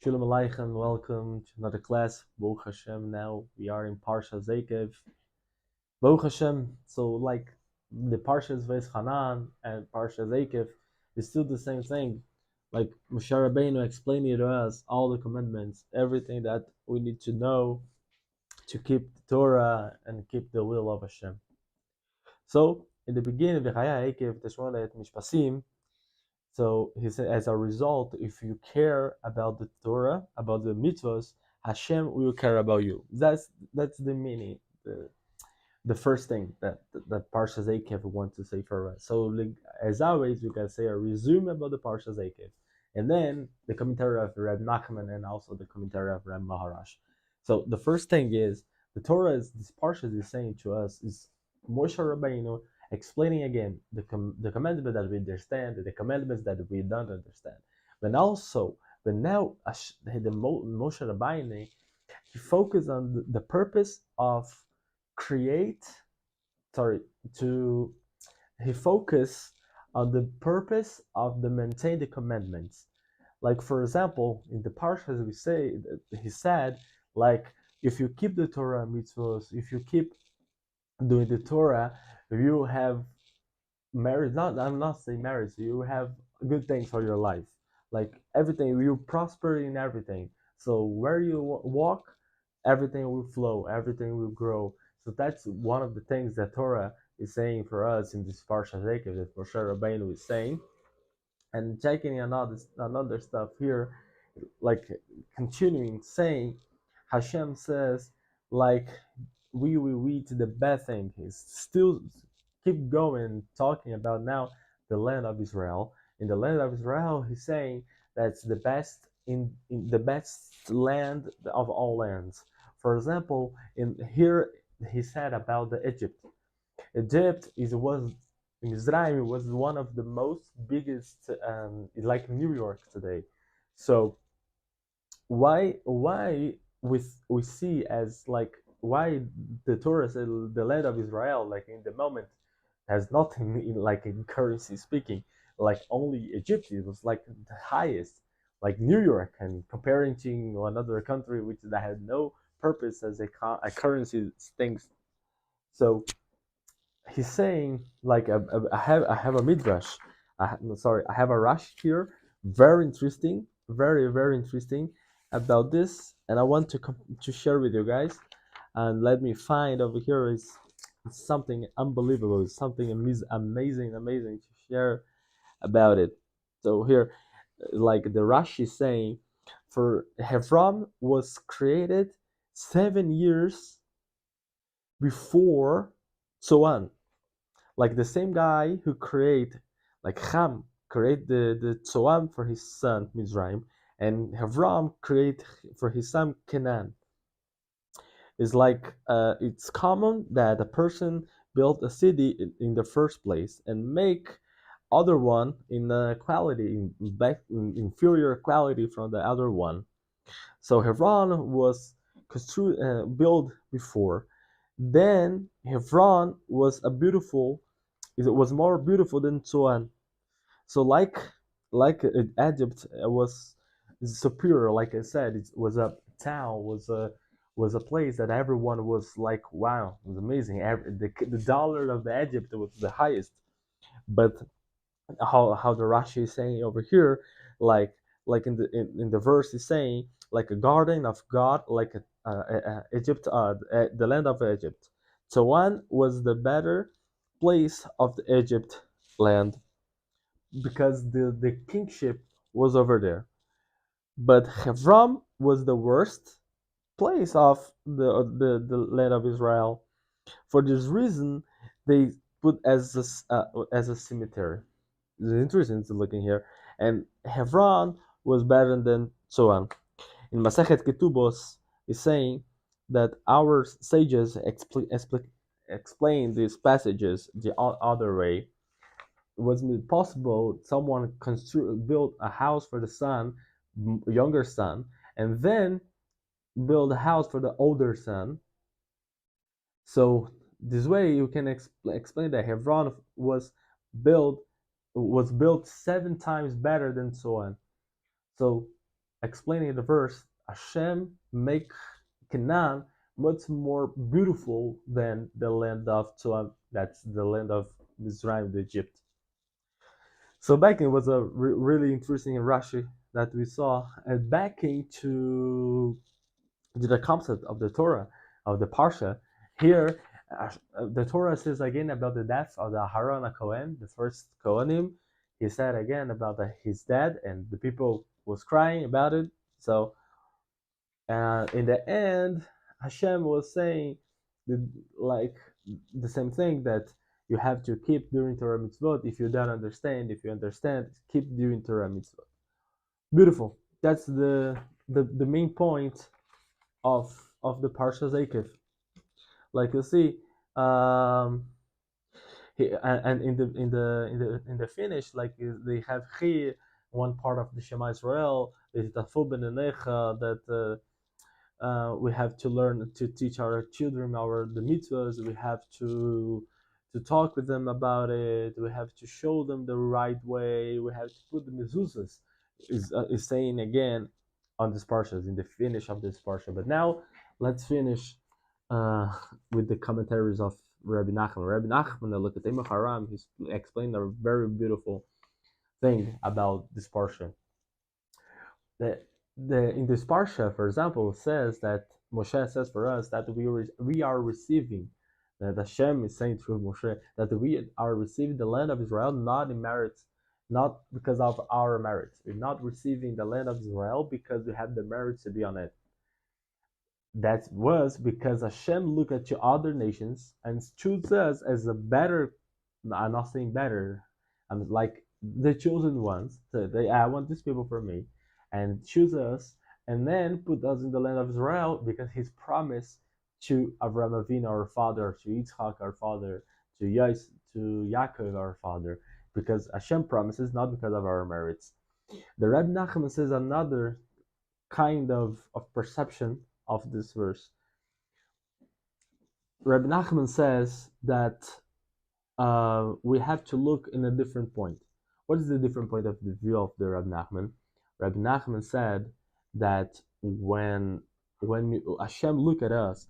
Shalom Aleichem, welcome to another class. Baruch HaShem, now we are in Parshas Ekev. Baruch HaShem, so like the Parshas Vez Hanan and Parshas Ekev is still the same thing. Like Moshe Rabbeinu explaining to us all the commandments, everything that we need to know to keep the Torah and keep the will of Hashem. So in the beginning, V'chaya Ekev Teshmona et Mishpasim, so he said, as a result, if you care about the Torah, about the mitzvahs, Hashem will care about you. That's the meaning, the first thing that Parshas Ekev wants to say for us. So like, as always, we can say a resume about the Parshas Ekev, and then the commentary of Reb Nachman and also the commentary of Reb Maharash. So the first thing is the Torah is this Parshas is saying to us is Moshe Rabbeinu explaining again the commandments that we understand, the commandments that we don't understand. But now the Moshe Rabbeinu, he focused on the purpose of he focused on the purpose of the maintain the commandments. Like for example, in the parshas we say he said, like if you keep the Torah mitzvahs, if you keep doing the Torah, you have marriage. I'm not saying marriage. You have good things for your life. Like everything, you prosper in everything. So where you walk, everything will flow. Everything will grow. So that's one of the things that Torah is saying for us in this Parshas Ekev that Moshe Rabbeinu is saying. And checking another stuff here, like continuing saying, Hashem says, like we will eat the best thing. He's still keep going talking about now the land of Israel. In the land of Israel, he's saying that's the best in the best land of all lands. For example, in here he said about the Egypt. Egypt was Mizraim was one of the most biggest, like New York today. So why we see as like why the Torah said the land of Israel, like in the moment has nothing in, like in currency speaking, like only Egypt it was like the highest, like New York, and comparing to another country which that had no purpose as a currency things. So he's saying like I have a midrash. I have a rush here. Very interesting, very interesting about this, and I want to share with you guys. And let me find over here is something unbelievable. It's something amazing to share about it. So here, like the Rashi is saying, for Hebron was created 7 years before Tzoan. Like the same guy who like Ham create the Tzoan for his son Mizraim, and Hebron create for his son Canaan. It's like it's common that a person build a city in the first place and make other one in quality in inferior quality from the other one. So Hebron was built before. Then Hebron was it was more beautiful than Tzoan. So like Egypt was superior. Like I said, it was a town, was a place that everyone was like, wow, it was amazing. The dollar of the Egypt was the highest. But how the Rashi is saying over here, like in the verse is saying like a garden of God, like Egypt, the land of Egypt. So one was the better place of the Egypt land because the kingship was over there. But Hebron was the worst place of the land of Israel. For this reason, they put as a cemetery. It's interesting to look in here. And Hebron was better than Tzoan. In Masechet Ketubos is saying that our sages explain these passages the other way. It was possible someone build a house for the son, younger son, and then build a house for the older son. So this way you can explain that Hebron built was built 7 times better than Tzoan. So explaining the verse, Hashem make Canaan much more beautiful than the land of Toab, that's the land of Mizraim, Egypt. So backing was a really interesting in Rashi that we saw, and backing to the concept of the Torah, of the Parsha. Here, the Torah says again about the death of the Aharon Cohen, the first Kohanim. He said again about his death, and the people was crying about it. So, in the end, Hashem was saying, like the same thing, that you have to keep doing Torah mitzvot. If you don't understand, if you understand, keep doing Torah mitzvot. Beautiful. That's the main point of the Parshas Ekev. Like you see, and in the finish, like they have here one part of the Shema Israel, that we have to learn to teach our children the mitzvahs. We have to talk with them about it. We have to show them the right way. We have to put the mezuzahs. Is saying again on this parsha, in the finish of this parsha. But now let's finish with the commentaries of Rabbi Nachman. Rabbi Nachman, look at Haram, he's explained a very beautiful thing about this parsha. In this parsha, for example, says that Moshe says for us that we are receiving, that Hashem is saying through Moshe that we are receiving the land of Israel not in merits, not because of our merits. We're not receiving the land of Israel because we have the merits to be on it. That was because Hashem looked at other nations and chose us as a better, I'm not saying better, I'm like the chosen ones. So I want these people for me, and choose us, and then put us in the land of Israel because His promise to Avraham Avinu, our father, to Yitzchak, our father, to Yaakov, our father, because Hashem promises, not because of our merits. The Reb Nachman says another kind of perception of this verse. Reb Nachman says that we have to look in a different point. What is the different point of the view of the Reb Nachman? Reb Nachman said that when Hashem look at us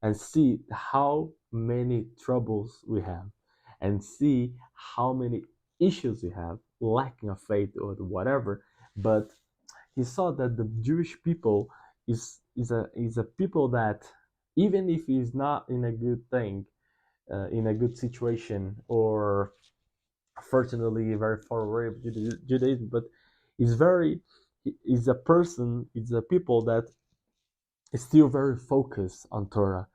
and see how many troubles we have, and see how many issues we have, lacking of faith or whatever, but he saw that the Jewish people is a people that, even if he's not in a good thing, in a good situation, or fortunately very far away from Judaism, but is a people that is still very focused on Torah,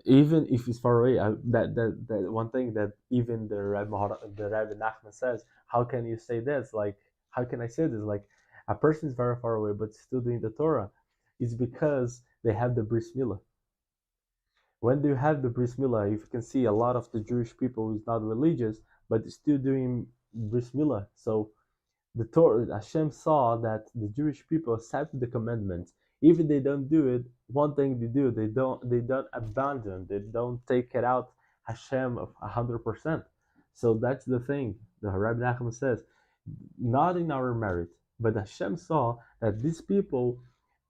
even if it's far away. That one thing that even the Rabbi Nachman says, how can you say this? Like, how can I say this? Like, a person is very far away but still doing the Torah. It's because they have the bris milah. When you have the bris milah, you can see a lot of the Jewish people who's not religious but still doing bris milah. So the Torah, Hashem saw that the Jewish people accept the commandments. Even they don't do it, one thing they do, they don't abandon, they don't take it out Hashem of 100%. So that's the thing. The Rabbi Nachman says, not in our merit, but Hashem saw that these people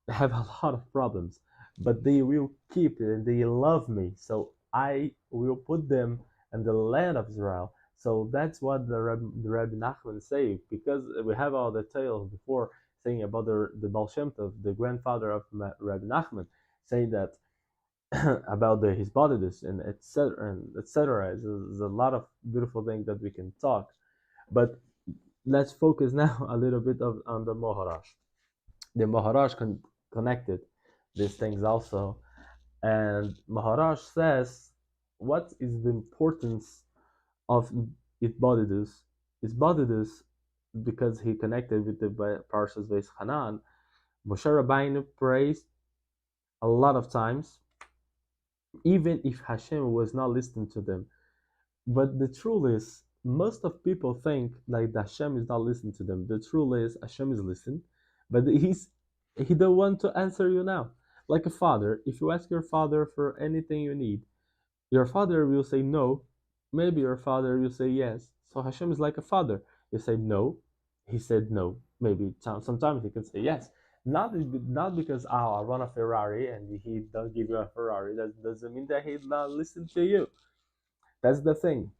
have a lot of problems, but they will keep it and they love me. So I will put them in the land of Israel. So that's what the Rabbi Nachman say, because we have all the tales before saying about the Baal Shem Tov, the grandfather of Rabbi Nachman, saying that about his bodiless and etc. There's a lot of beautiful things that we can talk, but let's focus now a little bit on the Moharash. The Moharash connected these things also, and Moharash says, what is the importance of Itbodidus? Itbodidus, because he connected with the Parshas Hanan. Moshe Rabbeinu prays a lot of times, even if Hashem was not listening to them. But the truth is, most of people think like Hashem is not listening to them. The truth is, Hashem is listening, but he don't want to answer you now. Like a father, if you ask your father for anything you need, your father will say no. Maybe your father will say yes. So Hashem is like a father. You say no, he said no. Maybe sometimes he can say yes. Not because I run a Ferrari and he don't give you a Ferrari. That doesn't mean that he not listen to you. That's the thing.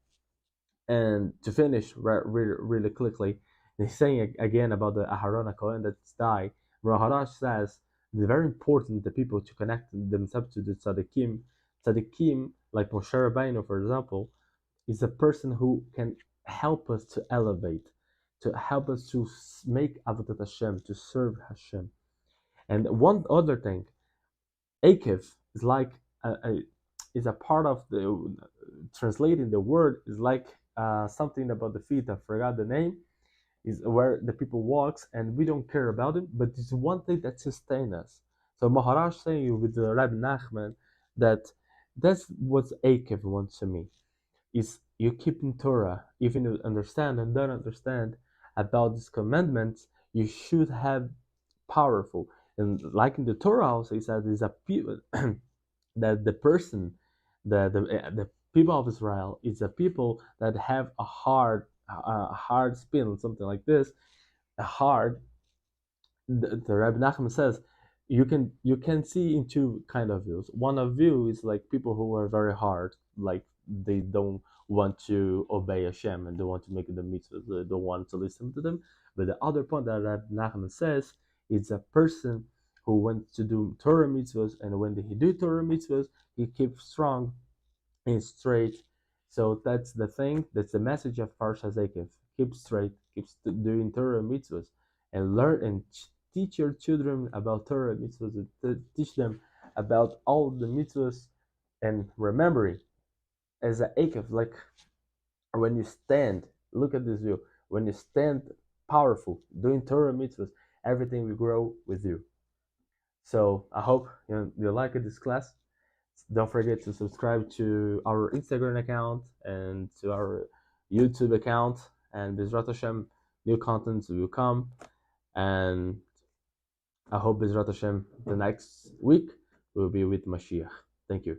And to finish really quickly, he's saying again about the Aharon Cohen that's died. Maharash says it's very important the people to connect themselves to the tzaddikim. Tzaddikim, like Moshe Rabbeinu, for example, is a person who can help us to elevate, to help us to make Avodat Hashem, to serve Hashem. And one other thing, Akev is like is a part of the translating the word is like something about the feet. I forgot the name. Is where the people walks and we don't care about it, but it's one thing that sustains us. So Maharaj saying with the Rabbi Nachman that that's what Akev wants to me is you keep in Torah, even if you understand and don't understand about these commandments, you should have powerful. And like in the Torah also, it says is a people that the person, the people of Israel is a people that have a hard spin, something like this, a hard. The Rabbi Nachman says you can see in two kind of views. One of view is like people who are very hard, like they don't want to obey Hashem and they want to make the mitzvahs, they don't want to listen to them. But the other point that Rabbi Nachman says is a person who wants to do Torah mitzvahs, and when he do Torah mitzvahs, he keeps strong and straight. So that's the thing. That's the message of Parshas Ekev. Keep straight. Keep doing Torah mitzvahs, and learn and teach your children about Torah mitzvahs. And teach them about all the mitzvahs, and remembering as a Ekev, like when you stand. Look at this view. When you stand powerful, doing Torah mitzvahs, everything will grow with you. So I hope you like this class. Don't forget to subscribe to our Instagram account and to our YouTube account. And Bezrat Hashem, new contents will come. And I hope Bezrat Hashem the next week will be with Mashiach. Thank you.